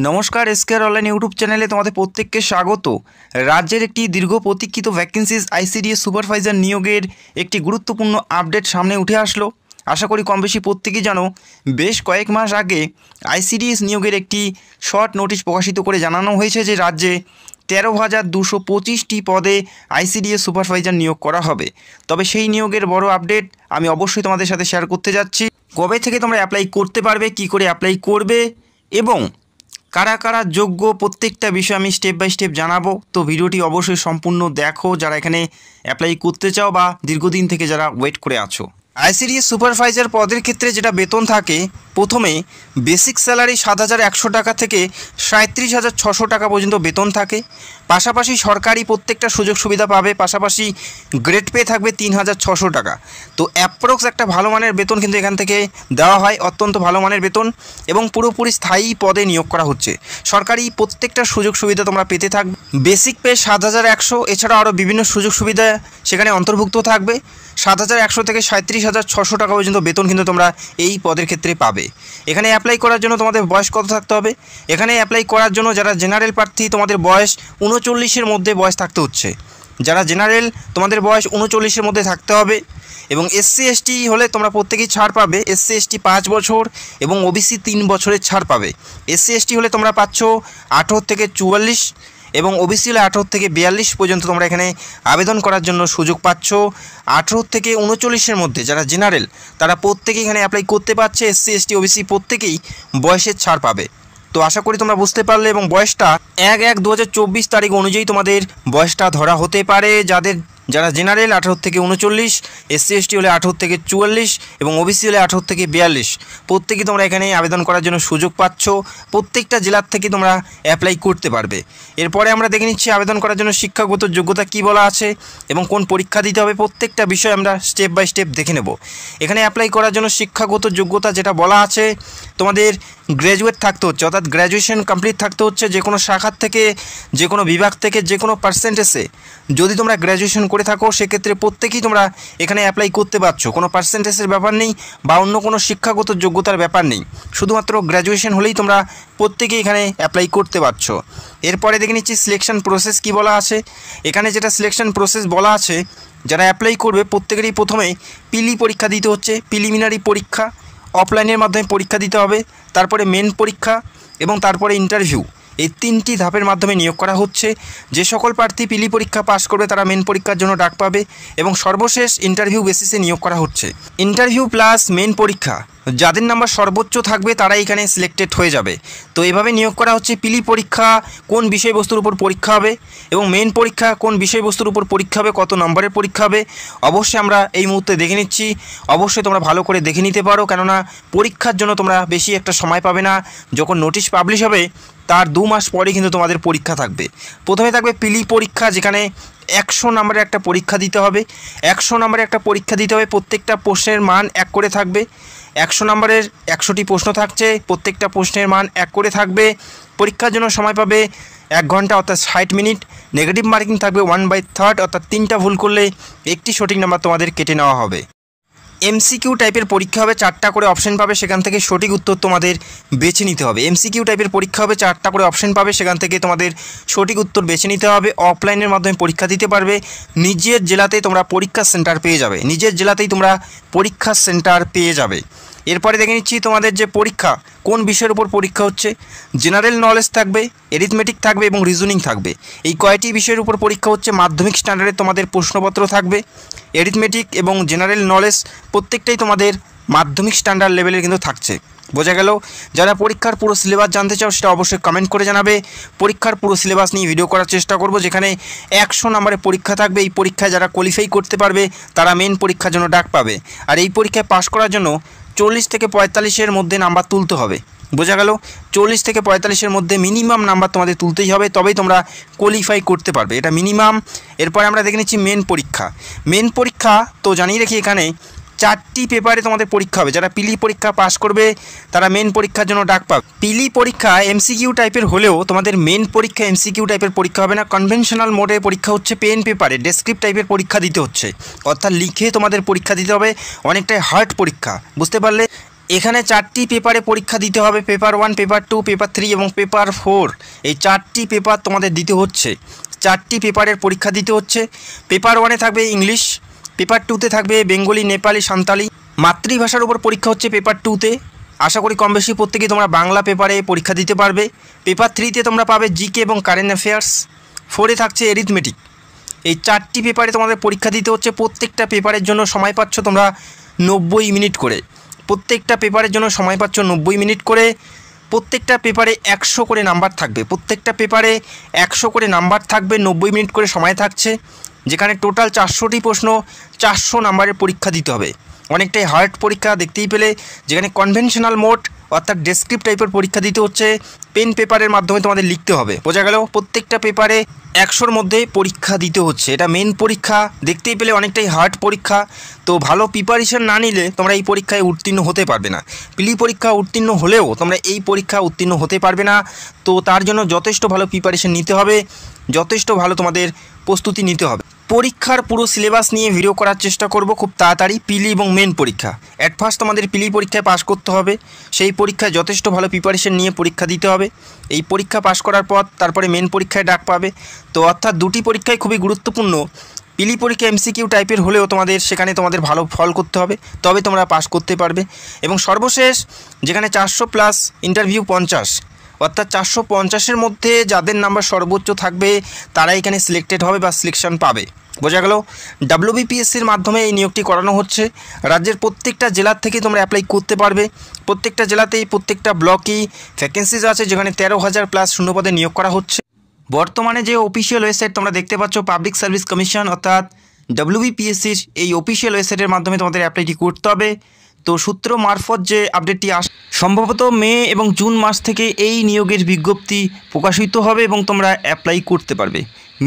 নমস্কার, এসকেআর online YouTube চ্যানেলে তোমাদের প্রত্যেককে স্বাগত। রাজ্যের একটি দীর্ঘ প্রতীক্ষিত ভ্যাকেন্সিজ আইসিডিএস সুপারভাইজার নিয়োগের একটি গুরুত্বপূর্ণ আপডেট সামনে উঠে আসলো। আশা করি কম বেশি প্রত্যেকেই জানো, বেশ কয়েক মাস আগে আইসিডিএস নিয়োগের একটি শর্ট নোটিশ প্রকাশিত করে জানানো হয়েছে যে রাজ্যে 13,225টি পদে আইসিডিএস সুপারভাইজার নিয়োগ করা হবে। তবে সেই নিয়োগের বড় আপডেট আমি অবশ্যই তোমাদের সাথে শেয়ার করতে যাচ্ছি। কবে থেকে তোমরা অ্যাপ্লাই করতে পারবে, কি করে অ্যাপ্লাই করবে এবং কারা কারা যোগ্য, প্রত্যেকটা বিষয় আমি স্টেপ বাই স্টেপ জানাবো। তো ভিডিওটি অবশ্যই সম্পূর্ণ দেখো যারা এখানে অ্যাপ্লাই করতে চাও বা দীর্ঘদিন থেকে যারা ওয়েট করে আছো। আইসিডিএস সুপারভাইজার পদের ক্ষেত্রে যেটা বেতন থাকে, প্রথমে বেসিক স্যালারি 7,100 টাকা থেকে 37,600 টাকা পর্যন্ত বেতন থাকে। পাশাপাশি সরকারি প্রত্যেকটা সুযোগ সুবিধা পাবে, পাশাপাশি গ্রেড পে থাকবে 3,600 টাকা। তো অ্যাপ্রক্স একটা ভালো মানের বেতন কিন্তু এখান থেকে দেওয়া হয়, অত্যন্ত ভালো মানের বেতন, এবং পুরোপুরি স্থায়ী পদে নিয়োগ করা হচ্ছে। সরকারি প্রত্যেকটা সুযোগ সুবিধা তোমরা পেতে থাকবে। বেসিক পে 7,100, এছাড়াও আরও বিভিন্ন সুযোগ সুবিধা সেখানে অন্তর্ভুক্ত থাকবে। 7,100 থেকে 37,600 টাকা পর্যন্ত বেতন কিন্তু তোমরা এই পদের ক্ষেত্রে পাবে। এখানে অ্যাপ্লাই করার জন্য তোমাদের বয়স কত থাকতে হবে? এখানে অ্যাপ্লাই করার জন্য যারা জেনারেল প্রার্থী, তোমাদের বয়স 39-এর মধ্যে বয়স থাকতে হচ্ছে। যারা জেনারেল, তোমাদের বয়স 39-এর মধ্যে থাকতে হবে। এবং এসসি এসটি হলে তোমরা প্রত্যেকেই ছাড় পাবে। এসসি এসটি 5 বছর এবং ওবিসি 3 বছরের ছাড় পাবে। এসসি এসটি হলে তোমরা পাচ্ছ 18 থেকে 44 এবং ওবিসি হলে 18 থেকে 42 পর্যন্ত তোমরা এখানে আবেদন করার জন্য সুযোগ পাচ্ছ। 18 থেকে 39-এর মধ্যে যারা জেনারেল, তারা প্রত্যেকেই এখানে অ্যাপ্লাই করতে পারছে। এসসি এসটি ওবিসি প্রত্যেকেই বয়সের ছাড় পাবে। তো আশা করি তোমরা বুঝতে পারলে, এবং বয়সটা 1/1/2024 তারিখ অনুযায়ী তোমাদের বয়সটা ধরা হতে পারে। যারা জেনারেল 18 থেকে 39, এসসি এসটি হলে 18 থেকে 44 এবং ওবিসি হলে 18 থেকে 42, প্রত্যেকেই তোমরা এখানে আবেদন করার জন্য সুযোগ পাচ্ছ। প্রত্যেকটা জেলার থেকে তোমরা অ্যাপ্লাই করতে পারবে। এরপরে আমরা দেখে নিচ্ছি আবেদন করার জন্য শিক্ষাগত যোগ্যতা কী বলা আছে এবং কোন পরীক্ষা দিতে হবে, প্রত্যেকটা বিষয় আমরা স্টেপ বাই স্টেপ দেখে নেব। এখানে অ্যাপ্লাই করার জন্য শিক্ষাগত যোগ্যতা যেটা বলা আছে, তোমাদের গ্র্যাজুয়েট থাকতে হচ্ছে, অর্থাৎ গ্র্যাজুয়েশন কমপ্লিট থাকতে হচ্ছে। যে কোনো শাখার থেকে, যে কোনো বিভাগ থেকে, যে কোনো পার্সেন্টেজে যদি তোমরা গ্র্যাজুয়েশন করে থাকো, সেক্ষেত্রে প্রত্যেকেই তোমরা এখানে অ্যাপ্লাই করতে পারছো। কোনো পার্সেন্টেজের ব্যাপার নেই বা অন্য কোনো শিক্ষাগত যোগ্যতার ব্যাপার নেই, শুধুমাত্র গ্র্যাজুয়েশন হলেই তোমরা প্রত্যেকেই এখানে অ্যাপ্লাই করতে পারছো। এরপরে দেখে নিচ্ছি সিলেকশন প্রসেস কী বলা আছে। এখানে যেটা সিলেকশন প্রসেস বলা আছে, যারা অ্যাপ্লাই করবে প্রত্যেকেরই প্রথমে পিলি পরীক্ষা দিতে হচ্ছে। প্রিলিমিনারি পরীক্ষা অফলাইনের মাধ্যমে পরীক্ষা দিতে হবে, তারপরে মেন পরীক্ষা এবং তারপরে ইন্টারভিউ। এই 3টি ধাপের মাধ্যমে নিয়োগ করা হচ্ছে। যে সকল প্রার্থী পিলি পরীক্ষা পাশ করবে তারা মেন পরীক্ষার জন্য ডাক পাবে এবং সর্বশেষ ইন্টারভিউ বেসিসে নিয়োগ করা হচ্ছে। ইন্টারভিউ প্লাস মেন পরীক্ষা, যাদের নাম্বার সর্বোচ্চ থাকবে তারা এখানে সিলেক্টেড হয়ে যাবে। তো এভাবে নিয়োগ করা হচ্ছে। পিলি পরীক্ষা কোন বিষয়বস্তুর উপর পরীক্ষা হবে এবং মেন পরীক্ষা কোন বিষয়বস্তুর উপর পরীক্ষা হবে, কত নম্বরের পরীক্ষা হবে, অবশ্যই আমরা এই মুহূর্তে দেখে নিচ্ছি। অবশ্যই তোমরা ভালো করে দেখে নিতে পারো, কেননা পরীক্ষার জন্য তোমরা বেশি একটা সময় পাবে না। যখন নোটিশ পাবলিশ হবে তার 2 মাস পরে কিন্তু তোমাদের পরীক্ষা থাকবে। প্রথমে থাকবে পিলি পরীক্ষা, যেখানে 100 নম্বরের একটা পরীক্ষা দিতে হবে। 100 নম্বরের একটা পরীক্ষা দিতে হবে, প্রত্যেকটা প্রশ্নের মান 1 করে থাকবে। 100 নম্বরের 100টি প্রশ্ন থাকছে, প্রত্যেকটা প্রশ্নের মান 1 করে থাকবে। পরীক্ষার জন্য সময় পাবে 1 ঘন্টা, অর্থাৎ 60 মিনিট। নেগেটিভ মার্কিং থাকবে 1/3, অর্থাৎ 3টা ভুল করলে একটি সঠিক নাম্বার তোমাদের কেটে নেওয়া হবে। এমসিকিউ টাইপের পরীক্ষা হবে, 4টা করে অপশন পাবে, সেখান থেকে সঠিক উত্তর তোমাদের বেছে নিতে হবে। এমসিকিউ টাইপের পরীক্ষা হবে, 4টা করে অপশন পাবে, সেখান থেকে তোমাদের সঠিক উত্তর বেছে নিতে হবে। অফলাইনের মাধ্যমে পরীক্ষা দিতে পারবে। নিজের জেলাতেই তোমরা পরীক্ষা সেন্টার পেয়ে যাবে। নিজের জেলাতেই তোমরা পরীক্ষা সেন্টার পেয়ে যাবে। এরপরে দেখে নিচ্ছি তোমাদের যে পরীক্ষা, কোন বিষয়ের উপর পরীক্ষা হচ্ছে। জেনারেল নলেজ থাকবে, এরিথমেটিক থাকবে এবং রিজনিং থাকবে। এই কয়টি বিষয়ের উপর পরীক্ষা হচ্ছে। মাধ্যমিক স্ট্যান্ডার্ডে তোমাদের প্রশ্নপত্র থাকবে। এরিথমেটিক এবং জেনারেল নলেজ প্রত্যেকটাই তোমাদের মাধ্যমিক স্ট্যান্ডার্ড লেভেলের কিন্তু থাকছে। বোঝা গেল? যারা পরীক্ষার পুরো সিলেবাস জানতে চাও সেটা অবশ্যই কমেন্ট করে জানাবে। পরীক্ষার পুরো সিলেবাস নিয়ে ভিডিও করার চেষ্টা করব, যেখানে 100 নম্বরের পরীক্ষা থাকবে। এই পরীক্ষায় যারা কোয়ালিফাই করতে পারবে তারা মেন পরীক্ষার জন্য ডাক পাবে। আর এই পরীক্ষায় পাশ করার জন্য 40 থেকে 45-এর মধ্যে নাম্বার তুলতে হবে। বোঝা গেল? 40 থেকে 45-এর মধ্যে মিনিমাম নাম্বার তোমাদের তুলতেই হবে, তবেই তোমরা কোয়ালিফাই করতে পারবে, এটা মিনিমাম। এরপরে আমরা দেখে নিচ্ছি মেন পরীক্ষা। মেন পরীক্ষা তো জানিয়ে রাখি, এখানে 4টি পেপারে তোমাদের পরীক্ষা হবে। যারা পিলি পরীক্ষা পাশ করবে তারা মেন পরীক্ষার জন্য ডাক পাবে। পিলি পরীক্ষা এমসিকিউ টাইপের হলেও তোমাদের মেন পরীক্ষা এমসিকিউ টাইপের পরীক্ষা হবে না। কনভেনশনাল মোডে পরীক্ষা হচ্ছে, পেন পেপারে ডেসক্রিপ্ট টাইপের পরীক্ষা দিতে হচ্ছে, অর্থাৎ লিখে তোমাদের পরীক্ষা দিতে হবে। অনেকটাই হার্ড পরীক্ষা, বুঝতে পারলে? এখানে 4টি পেপারে পরীক্ষা দিতে হবে, পেপার 1, পেপার 2, পেপার 3 এবং পেপার 4। এই 4টি পেপার তোমাদের দিতে হচ্ছে, 4টি পেপারের পরীক্ষা দিতে হচ্ছে। পেপার 1-এ থাকবে ইংলিশ, পেপার 2-তে থাকবে বেঙ্গলি, নেপালি, সাঁওতালি। মাতৃভাষার উপর পরীক্ষা হচ্ছে পেপার 2-তে। আশা করি কম বেশি প্রত্যেকেই তোমরা বাংলা পেপারে পরীক্ষা দিতে পারবে। পেপার 3-তে তোমরা পাবে জিকে এবং কারেন্ট অ্যাফেয়ার্স। 4-এ থাকছে এরিথমেটিক। এই 4টি পেপারে তোমাদের পরীক্ষা দিতে হচ্ছে। প্রত্যেকটা পেপারের জন্য সময় পাচ্ছ তোমরা 90 মিনিট করে। প্রত্যেকটা পেপারের জন্য সময় পাচ্ছ 90 মিনিট করে। প্রত্যেকটা পেপারে 100 করে নাম্বার থাকবে, প্রত্যেকটা পেপারে 100 করে নাম্বার থাকবে, 90 মিনিট করে সময় থাকছে। যেখানে টোটাল 400টি প্রশ্ন, 400 নাম্বারের পরীক্ষা দিতে হবে। অনেকটাই হার্ড পরীক্ষা দেখতেই পেলে, যেখানে কনভেনশনাল মোড অর্থাৎ ডেসক্রিপ্ট টাইপের পরীক্ষা দিতে হচ্ছে। পেন পেপারের মাধ্যমে তোমাদের লিখতে হবে, বোঝা গেল? প্রত্যেকটা পেপারে 100-র মধ্যে পরীক্ষা দিতে হচ্ছে। এটা মেন পরীক্ষা, দেখতেই পেলে অনেকটাই হার্ড পরীক্ষা। তো ভালো প্রিপারেশন না নিলে তোমরা এই পরীক্ষায় উত্তীর্ণ হতে পারবে না। প্রিলি পরীক্ষা উত্তীর্ণ হলেও তোমরা এই পরীক্ষা উত্তীর্ণ হতে পারবে না। তো তার জন্য যথেষ্ট ভালো প্রিপারেশন নিতে হবে, যথেষ্ট ভালো তোমাদের প্রস্তুতি নিতে হবে। পরীক্ষার পুরো সিলেবাস নিয়ে ভিডিও করার চেষ্টা করব খুব তাড়াতাড়ি। প্রিলি এবং মেন পরীক্ষা, অ্যাট ফার্স্ট তোমাদের প্রিলি পরীক্ষায় পাশ করতে হবে। সেই পরীক্ষায় যথেষ্ট ভালো প্রিপারেশন নিয়ে পরীক্ষা দিতে হবে। এই পরীক্ষা পাশ করার পর তারপরে মেন পরীক্ষায় ডাক পাবে। তো অর্থাৎ দুটি পরীক্ষাই খুবই গুরুত্বপূর্ণ। প্রিলি পরীক্ষা এমসিকিউ টাইপের হলেও সেখানে তোমাদের ভালো ফল করতে হবে, তবে তোমরা পাশ করতে পারবে। এবং সর্বশেষ যেখানে 400+ ইন্টারভিউ 50, অর্থাৎ 450-এর মধ্যে যাদের নাম্বার সর্বোচ্চ থাকবে তারা এখানে সিলেক্টেড হবে বা সিলেকশন পাবে, বোঝা গেল? WBPSCর মাধ্যমে এই নিয়োগটি করানো হচ্ছে। রাজ্যের প্রত্যেকটা জেলার থেকে তোমরা অ্যাপ্লাই করতে পারবে। প্রত্যেকটা জেলাতেই প্রত্যেকটা ব্লকেই ভ্যাকেন্সিজ আছে, যেখানে 13,000+ শূন্যপদে নিয়োগ করা হচ্ছে। বর্তমানে যে অফিসিয়াল ওয়েবসাইট তোমরা দেখতে পাচ্ছ, পাবলিক সার্ভিস কমিশন অর্থাৎ WBPSCর এই অফিসিয়াল ওয়েবসাইটের মাধ্যমে তোমাদের অ্যাপ্লাইটি করতে হবে। তো সূত্র মারফত যে আপডেটটি সম্ভবত মে এবং জুন মাস থেকে এই নিয়োগের বিজ্ঞপ্তি প্রকাশিত হবে এবং তোমরা অ্যাপ্লাই করতে পারবে।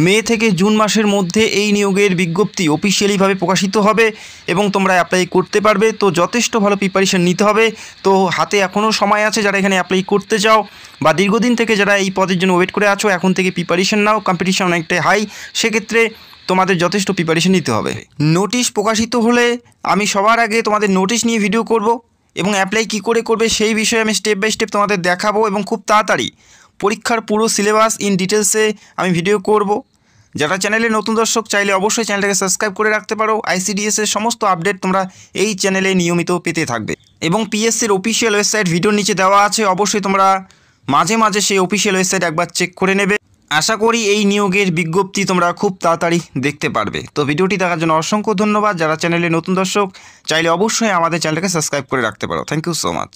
মে থেকে জুন মাসের মধ্যে এই নিয়োগের বিজ্ঞপ্তি অফিসিয়ালিভাবে প্রকাশিত হবে এবং তোমরা অ্যাপ্লাই করতে পারবে। তো যথেষ্ট ভালো প্রিপারেশন নিতে হবে। তো হাতে এখনও সময় আছে, যারা এখানে অ্যাপ্লাই করতে চাও বা দীর্ঘদিন থেকে যারা এই পদের জন্য ওয়েট করে আছো, এখন থেকে প্রিপারেশন নাও। কম্পিটিশন অনেকটাই হাই, সেক্ষেত্রে তোমাদের যথেষ্ট প্রিপারেশন নিতে হবে। নোটিশ প্রকাশিত হলে আমি সবার আগে তোমাদের নোটিশ নিয়ে ভিডিও করব এবং অ্যাপ্লাই কী করে করবে সেই বিষয়ে আমি স্টেপ বাই স্টেপ তোমাদের দেখাবো। এবং খুব তাড়াতাড়ি পরীক্ষার পুরো সিলেবাস ইন ডিটেলসে আমি ভিডিও করব। যারা চ্যানেলে নতুন দর্শক, চাইলে অবশ্যই চ্যানেলটাকে সাবস্ক্রাইব করে রাখতে পারো। ICDS-এর সমস্ত আপডেট তোমরা এই চ্যানেলে নিয়মিত পেতে থাকবে। এবং PSCর অফিসিয়াল ওয়েবসাইট ভিডিওর নিচে দেওয়া আছে, অবশ্যই তোমরা মাঝে মাঝে সেই অফিসিয়াল ওয়েবসাইট একবার চেক করে নেবে। আশা করি এই নিয়োগের বিজ্ঞপ্তি তোমরা খুব তাড়াতাড়ি দেখতে পারবে। তো ভিডিওটি দেখার জন্য অসংখ্য ধন্যবাদ। যারা চ্যানেলে নতুন দর্শক, চাইলে অবশ্যই আমাদের চ্যানেলটাকে সাবস্ক্রাইব করে রাখতে পারো। Thank you so much.